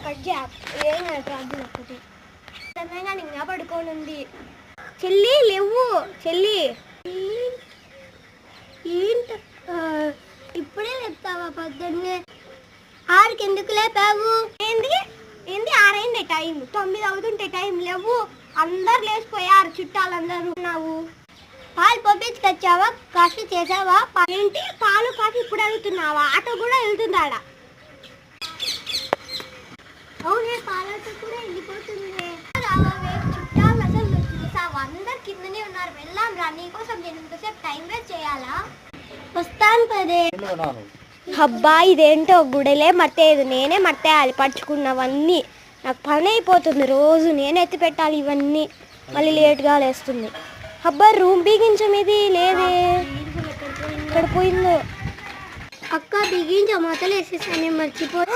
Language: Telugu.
ఏం ప్రాబ్లం ఒకటి కానీ ఇంకా పడుకొని ఉంది. చెల్లి లేవు, చెల్లి ఏంట ఇప్పుడే లేపుతావా? పొద్దున్నే 6కి ఎందుకు లేపావు? ఏంది ఏంది 6 అయింది టైం, 9 అవుతుంటే టైం లేవు. అందరు లేచిపోయారు, చుట్టాలందరూ. ఉన్నావు పాలు పంపించుకొచ్చావా? కాఫీ చేసావా? ఏంటి పాలు కాఫీ ఇప్పుడు అడుగుతున్నావా? ఆటో కూడా వెళ్తుందాడ. అవునే పాలతో కూడా వెళ్ళిపోతుంది. చుట్టాలు అసలు చూసావా? అందరు కిందనే ఉన్నారు. వెళ్ళాం రా, నీకోసం నేను ఇంతసేపు టైం వేస్ట్ చేయాలా? వస్తాను పదే. అబ్బా ఇదేంటో గుడలే మర్తేది, నేనే మర్తేయాలి పరుచుకున్నవన్నీ. నాకు పని అయిపోతుంది, రోజు నేనే ఎత్తి పెట్టాలి ఇవన్నీ. మళ్ళీ లేట్గా లేస్తుంది. అబ్బా రూమ్ బిగించం ఇది లేదే, ఇక్కడ పోయిందో. అక్క బిగించ మొదలు వేసేసాను, మర్చిపో.